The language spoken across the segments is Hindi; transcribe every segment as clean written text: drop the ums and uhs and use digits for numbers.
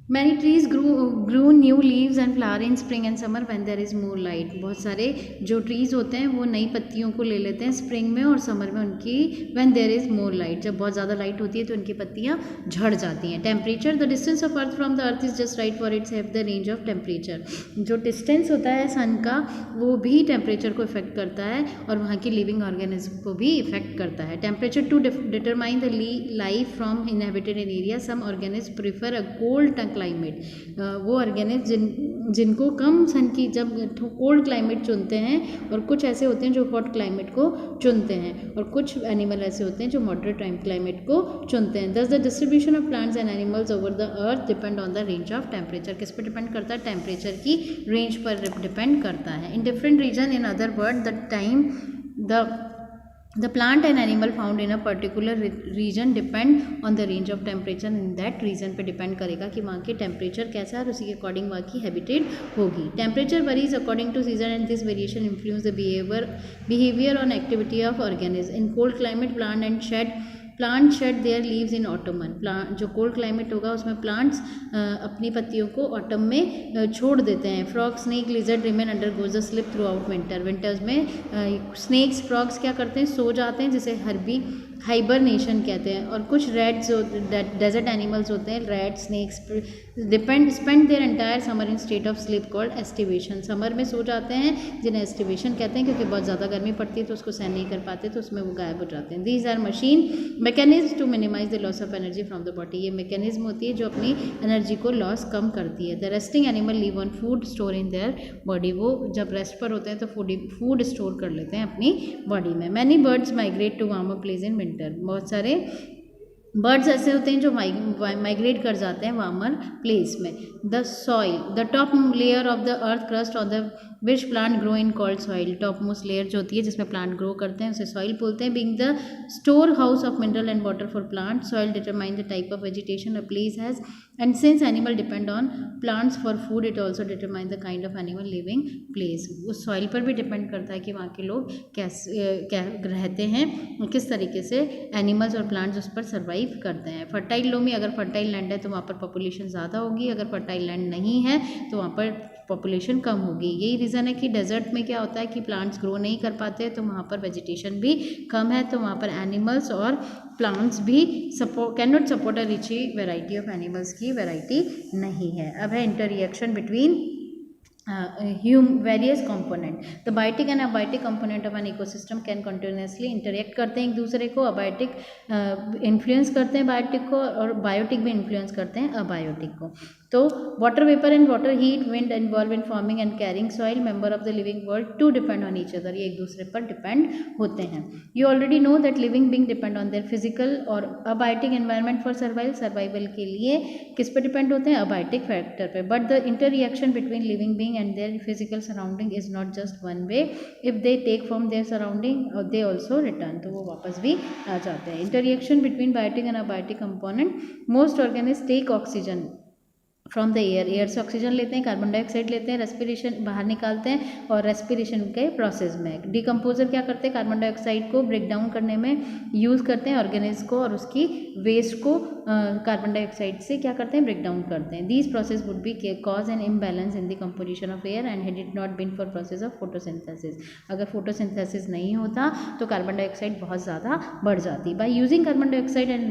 Many trees grew new leaves and flower in spring and summer when there is more light. बहुत सारे जो ट्रीज होते हैं वो नई पत्तियों को ले लेते हैं स्प्रिंग में और समर में उनकी when there is more light, जब बहुत ज़्यादा लाइट होती है तो उनकी पत्तियाँ झड़ जाती हैं। Temperature, the distance of earth from the earth is just right for its have the range of temperature. जो डिस्टेंस होता है सन का वो भी टेम्परेचर को इफेक्ट करता है और वहाँ की लिविंग ऑर्गेनिज्म को भी इफेक्ट करता है। Temperature to determine the life from inhabited area, some organism prefer a cold climate. वो ऑर्गेनिज्म जिनको कम सन की, जब कोल्ड क्लाइमेट चुनते हैं, और कुछ ऐसे होते हैं जो हॉट क्लाइमेट को चुनते हैं, और कुछ एनिमल ऐसे होते हैं जो मॉडरेट क्लाइमेट को चुनते हैं। दस the distribution of plants and animals over the earth depend on the range of temperature. किस पर डिपेंड करता है? टेम्परेचर की रेंज पर डिपेंड करता है। In different region, in other word, the time the plant and animal found in a particular region depend on the range of temperature in that region पे depend करेगा कि वहाँ के temperature कैसा है और उसी के according वहाँ की habitat होगी। Temperature varies according to season and this variation influence the behavior on activity of organisms. In cold climate, plant shade there leaves in ottoman. Plant जो कोल्ड क्लाइमेट होगा उसमें प्लांट्स अपनी पत्तियों को ऑटम में छोड़ देते हैं। Frog, snake, lizard remain under goes the slip through out winter. Winters में स्नेक्स, फ्रॉग्स क्या करते हैं? सो जाते हैं, जिसे हाइबरनेशन कहते हैं। और कुछ रेड्स जो डेजर्ट एनिमल्स होते हैं, red, snakes, spend their entire summer in state of sleep called aestivation. Summer में सो जाते हैं जिन्हें एस्टिवेशन कहते हैं, क्योंकि बहुत ज़्यादा गर्मी पड़ती है तो उसको सहन नहीं कर पाते तो उसमें वो गायब हो जाते हैं। These are machine mechanism to minimise the loss of energy from the body. ये मैकेनिज्म होती है जो अपनी एनर्जी को लॉस कम करती है। The resting animal live on food store in their body. वो जब रेस्ट पर होते हैं तो फूड स्टोर कर लेते हैं अपनी बॉडी में। Many birds migrate to warmer place in winter. बहुत सारे बर्ड्स ऐसे होते हैं जो माइग्रेट कर जाते हैं वार्मर प्लेस में। The soil, the top layer of the earth crust on the which plant grow in called soil. Top most layer जो होती है जिसमें प्लांट ग्रो करते हैं उसे सॉइल बोलते हैं। Being the store house of mineral and water for plant, soil determine the type of vegetation a place has and since animal depend on plants for food, it also determine the kind of animal living place. उस सॉइल पर भी डिपेंड करता है कि वहाँ के लोग क्या रहते हैं, किस तरीके से एनिमल्स और प्लांट्स उस पर सर्वाइव करते हैं। फर्टाइल लोमी, अगर फर्टाइल लैंड है तो वहाँ पर पॉपुलेशन ज़्यादा होगी, अगर फर्टाइल लैंड नहीं है तो वहाँ पर पॉपुलेशन कम होगी। यही रीज़न है कि डेजर्ट में क्या होता है कि प्लांट्स ग्रो नहीं कर पाते तो वहाँ पर वेजिटेशन भी कम है, तो वहाँ पर एनिमल्स और प्लांट्स भी can not support a rich variety of animals की वैरायटी नहीं है। अब है interaction between various component. The biotic and abiotic component of an ecosystem can continuously interact करते हैं एक दूसरे को। abiotic इन्फ्लुएंस करते हैं बायोटिक को और बायोटिक भी इन्फ्लुएंस करते हैं अबायोटिक को। तो water vapour and water heat, wind involve in forming and carrying soil, member of the living world to depend on each other. ये एक दूसरे पर डिपेंड होते हैं। You already know that living being depend on their physical और अबायोटिक एनवायरनमेंट फॉर सर्वाइवल के लिए किस पर डिपेंड होते हैं? अबायोटिक फैक्टर पे। But the interaction between living being and their physical surrounding is not just one way. if they take from their surrounding they also return, तो वो वापस भी आ जाते हैं। interaction between biotic and abiotic component, most organisms take oxygen from the air से ऑक्सीजन लेते हैं, कार्बन डाइऑक्साइड लेते हैं, रेस्पिरेशन बाहर निकालते हैं और रेस्पिरेशन के प्रोसेस में डिकम्पोजर क्या करते हैं? कार्बन डाइऑक्साइड को ब्रेक डाउन करने में यूज़ करते हैं ऑर्गेनिज्म को, और उसकी वेस्ट को कार्बन डाइऑक्साइड से क्या करते हैं? ब्रेक डाउन करते हैं। These process would be cause an imbalance in the composition of air and had it not been for process of photosynthesis. अगर फोटोसिंथेसिस नहीं होता तो कार्बन डाइऑक्साइड बहुत ज़्यादा बढ़ जाती। By using carbon dioxide and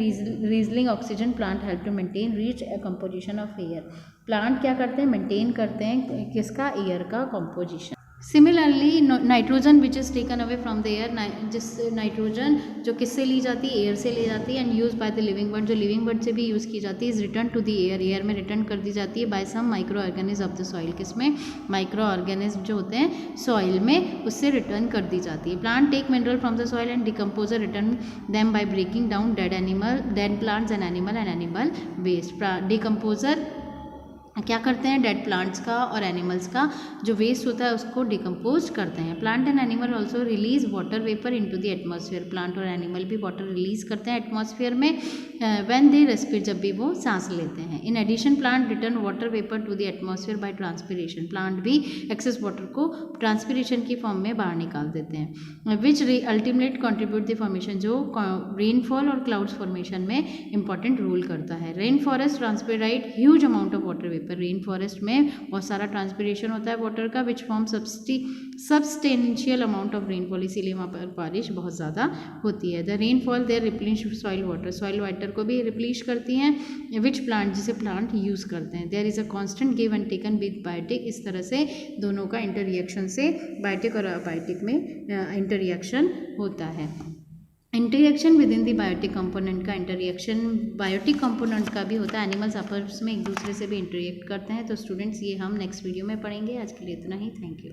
releasing oxygen, plant help to maintain rich composition of air. Plant क्या करते हैं? मेंटेन करते हैं किसका? एयर का composition. Similarly nitrogen which is taken away from the air, जिस नाइट्रोजन जो किससे ली जाती है? एयर से ली जाती है। And use by the living bird, जो लिविंग बर्ड से भी यूज़ की जाती है, is return to the air, air में रिटर्न कर दी जाती है by some microorganism of the soil. किसमें? माइक्रो ऑर्गेनिज्म जो होते हैं सॉइल में, उससे रिटर्न कर दी जाती है। Plant take mineral from the soil and decomposer return them by breaking down dead plants and animal waste. Decomposer क्या करते हैं, डेड प्लांट्स का और एनिमल्स का जो वेस्ट होता है उसको डिकम्पोज करते हैं। Plant and animal also release water vapour into the atmosphere. Plant और एनिमल भी वाटर रिलीज करते हैं एटमॉस्फेयर में व्हेन दे रेस्पिरेट, जब भी वो सांस लेते हैं। In addition plant return water vapour to the atmosphere by transpiration. Plant भी एक्सेस वाटर को ट्रांसपिरेशन की फॉर्म में बाहर निकाल देते हैं, which ultimate contribute the formation, जो रेनफॉल और क्लाउड्स फॉर्मेशन में इंपॉर्टेंट रोल करता है। Rain forest transpirate huge amount of water vapour. Rain forest में बहुत सारा ट्रांसपिरेशन होता है वाटर का, which form substantial amount of rainfall, इसीलिए वहाँ पर बारिश बहुत ज़्यादा होती है। The rainfall there replenish soil water, soil water को भी रिप्लेनिश करती हैं, विच प्लांट, जिसे प्लांट यूज़ करते हैं। There is a constant give and taken with biotic. इस तरह से दोनों का इंटररिएक्शन से बायोटिक और अबायोटिक में इंटररिएक्शन होता है। Interaction within the biotic component का इंटररिएक्शन बायोटिक कंपोनेंट का भी होता है। एनिमल्स आपस में एक दूसरे से भी इंटररिएक्ट करते हैं। तो स्टूडेंट्स ये हम नेक्स्ट वीडियो में पढ़ेंगे। आज के लिए इतना ही। Thank you.